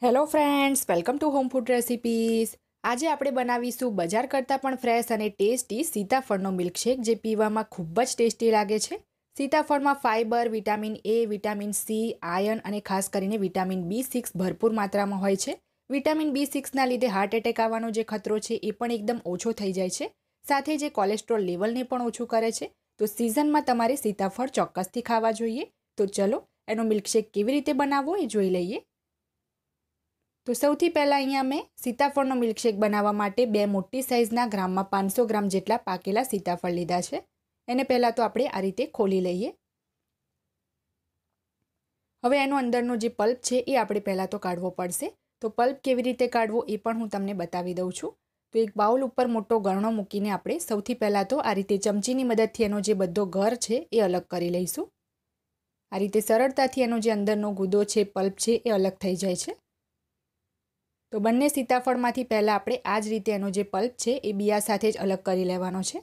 Hello friends, welcome to home food recipes. આજે આપણે બનાવીશું બજાર કરતાં પણ ફ્રેશ અને ટેસ્ટી સીતાફળનો મિલ્કશેક, જે પીવામાં ખૂબ જ ટેસ્ટી લાગે છે। સીતાફળમાં fibre, vitamin A, vitamin C, iron અને ખાસ કરીને વિટામિન B6 ભરપૂર માત્રામાં હોય છે। વિટામિન B6ના લીધે હાર્ટ એટેક આવવાનો જે ખતરો છે એ પણ એકદમ ઓછો થઈ જાય છે, સાથે જે કોલેસ્ટ્રોલ લેવલને પણ ઓછું કરે છે। તો સિઝનમાં તમારે સીતાફળ ચોક્કસથી ખાવા જોઈએ। તો ચલો એનો મિલ્કશેક કેવી રીતે બનાવવો એ જોઈ લઈએ। તો સૌથી પહેલાં અહીંયા મેં સીતાફળનો મિલ્કશેક બનાવવા માટે બે મોટી સાઇઝના ગ્રામમાં 500 ગ્રામ જેટલા પાકેલા સીતાફળ લીધા છે। એને પહેલાં તો આપણે આ રીતે ખોલી લઈએ। હવે એનો અંદરનો જે પલ્પ છે એ આપણે પહેલાં તો કાઢવો પડશે। તો પલ્પ કેવી રીતે કાઢવો એ પણ હું તમને બતાવી દઉં છું। તો એક બાઉલ ઉપર મોટો ગરણો મૂકીને આપણે સૌથી પહેલાં તો આ રીતે ચમચીની મદદથી એનો જે બધો ગર છે એ અલગ કરી લઈશું। આ રીતે સરળતાથી એનો જે અંદરનો ગુદો છે, પલ્પ છે એ અલગ થઈ જાય છે। તો બંને સીતાફળમાંથી પહેલાં આપણે આ જ રીતે એનો જે પલ્પ છે એ બિયા સાથે જ અલગ કરી લેવાનો છે।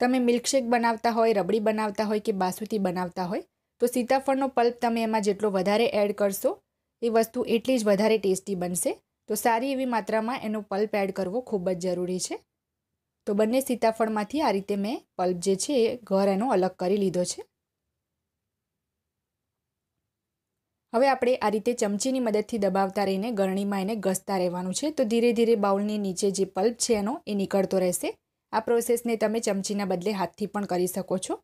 તમે મિલ્કશેક બનાવતા હોય, રબડી બનાવતા હોય કે બાસુંદી બનાવતા હોય તો સીતાફળનો પલ્પ તમે એમાં જેટલો વધારે એડ કરશો એ વસ્તુ એટલી જ વધારે ટેસ્ટી બનશે। તો સારી એવી માત્રામાં એનો પલ્પ એડ કરવો ખૂબ જ જરૂરી છે। તો બંને સીતાફળમાંથી આ રીતે મેં પલ્પ જે છે એ ગર એનો અલગ કરી લીધો છે। હવે આપણે આ રીતે ચમચીની મદદથી દબાવતા રહીને ગરણીમાં એને ઘસતા રહેવાનું છે। તો ધીરે ધીરે બાઉલની નીચે જે પલ્પ છે એનો એ નીકળતો રહેશે। આ પ્રોસેસને તમે ચમચીના બદલે હાથથી પણ કરી શકો છો।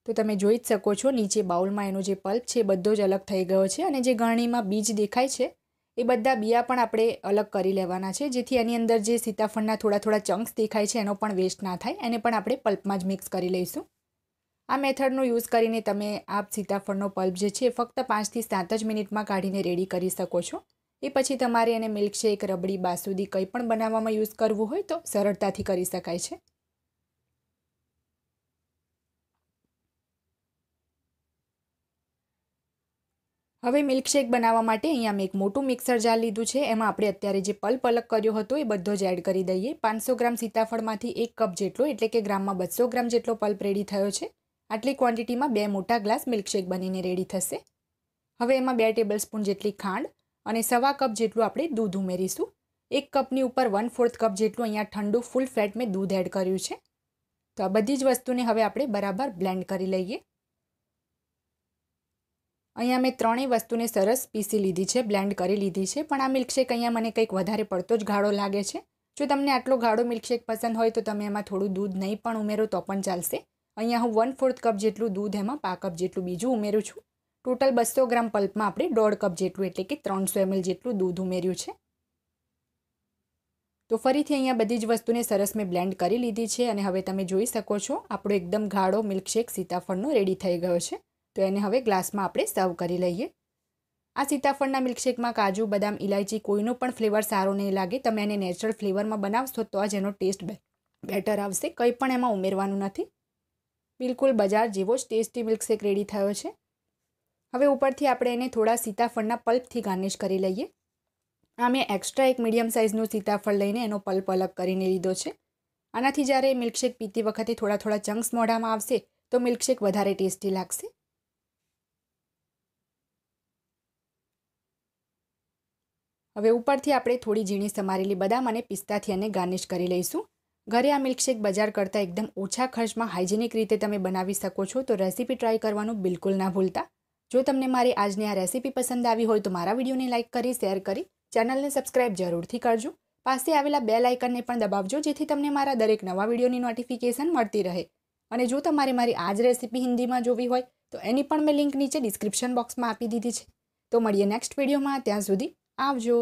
તો તમે જોઈ જ શકો છો નીચે બાઉલમાં એનો જે પલ્પ છે એ બધો જ અલગ થઈ ગયો છે, અને જે ગરણીમાં બીજ દેખાય છે એ બધા બિયા પણ આપણે અલગ કરી લેવાના છે, જેથી એની અંદર જે સીતાફળના થોડા થોડા ચંક્સ દેખાય છે એનો પણ વેસ્ટ ના થાય। એને પણ આપણે પલ્પમાં જ મિક્સ કરી લઈશું। આ મેથડનો યુઝ કરીને તમે આ સીતાફળનો પલ્પ જે છે ફક્ત 5 થી 7 જ મિનિટમાં કાઢીને રેડી કરી શકો છો। એ પછી તમારે એને મિલ્કશેક, રબડી, બાસુંદી કંઈ પણ બનાવવામાં યુઝ કરવું હોય તો સરળતાથી કરી શકાય છે। હવે મિલ્કશેક બનાવવા માટે અહીંયા મેં એક મોટું મિક્સર જાર લીધું છે। એમાં આપણે અત્યારે જે પલ્પ અલગ કર્યો હતો એ બધો જ એડ કરી દઈએ। 500 ગ્રામ સીતાફળમાંથી 1 કપ જેટલો, એટલે કે ગ્રામમાં 200 ગ્રામ જેટલો પલ્પ રેડી થયો છે। આટલી ક્વોન્ટિટીમાં 2 મોટા ગ્લાસ મિલ્કશેક બનીને રેડી થશે। હવે એમાં 2 ટેબલસ્પૂન જેટલી ખાંડ અને 1.25 કપ જેટલું આપણે દૂધ ઉમેરીશું। 1 કપની ઉપર 1/4 કપ જેટલું અહીંયા ઠંડુ ફૂલ ફેટ મેં દૂધ એડ કર્યું છે। તો આ બધી જ વસ્તુને હવે આપણે બરાબર બ્લેન્ડ કરી લઈએ। અહીંયા મેં ત્રણેય વસ્તુને સરસ પીસી લીધી છે, બ્લેન્ડ કરી લીધી છે, પણ આ મિલ્કશેક અહીંયા મને કંઈક વધારે પડતો જ ગાঢ়ો લાગે છે। જો તમને આટલો ગાઢો મિલ્કશેક પસંદ હોય તો તમે એમાં થોડું દૂધ નહીં પણ ઉમેરો તો પણ ચાલશે। અહીંયા હું 1/4 કપ જેટલું દૂધ એમાં 1/2 કપ જેટલું બીજું ઉમેરું છું। ટોટલ 200 ગ્રામ પલ્પમાં આપણે 1.5 કપ જેટલું, એટલે કે 300 ml જેટલું દૂધ ઉમેર્યું છે। તો ફરીથી અહીંયા બધી જ વસ્તુને સરસ મેં બ્લેન્ડ કરી લીધી છે, અને હવે તમે જોઈ શકો છો આપણો એકદમ ગાઢો મિલ્કશેક સીતાફળનો રેડી થઈ ગયો છે। તો એને હવે ગ્લાસમાં આપણે સર્વ કરી લઈએ। આ સીતાફળના મિલ્કશેકમાં કાજુ, બદામ, ઇલાયચી કોઈનો પણ ફ્લેવર સારો નહીં લાગે। તમે એને નેચરલ ફ્લેવરમાં બનાવશો તો જ એનો ટેસ્ટ બેટર આવશે। કંઈ પણ એમાં ઉમેરવાનું નથી। બિલકુલ બજાર જેવો જ ટેસ્ટી મિલ્કશેક રેડી થયો છે। હવે ઉપરથી આપણે એને થોડા સીતાફળના પલ્પથી ગાર્નિશ કરી લઈએ। આ મેં એક્સ્ટ્રા એક મીડિયમ સાઇઝનું સીતાફળ લઈને એનો પલ્પ અલગ કરીને લીધો છે। આનાથી જ્યારે મિલ્કશેક પીતી વખતે થોડા થોડા ચંક્સ મોઢામાં આવશે તો મિલ્કશેક વધારે ટેસ્ટી લાગશે। હવે ઉપરથી આપણે થોડી ઝીણી સમારેલી બદામ અને પિસ્તાથી એને ગાર્નિશ કરી લઈશું। ઘરે આ મિલ્કશેક બજાર કરતાં એકદમ ઓછા ખર્ચમાં હાઇજેનિક રીતે તમે બનાવી શકો છો। તો રેસીપી ટ્રાય કરવાનું બિલકુલ ના ભૂલતા। જો તમને મારી આજની આ રેસીપી પસંદ આવી હોય તો મારા વિડીયોને લાઇક કરી, શેર કરી, ચેનલને સબસ્ક્રાઇબ જરૂરથી કરજો। પાસે આવેલા બેલ આઇકનને પણ દબાવજો, જેથી તમને મારા દરેક નવા વિડીયોની નોટિફિકેશન મળતી રહે। અને જો તમારે મારી આ જ રેસીપી હિન્દીમાં જોવી હોય તો એની પણ મેં લિંક નીચે ડિસ્ક્રિપ્શન બોક્સમાં આપી દીધી છે। તો મળીએ નેક્સ્ટ વિડીયોમાં, ત્યાં સુધી આવજો।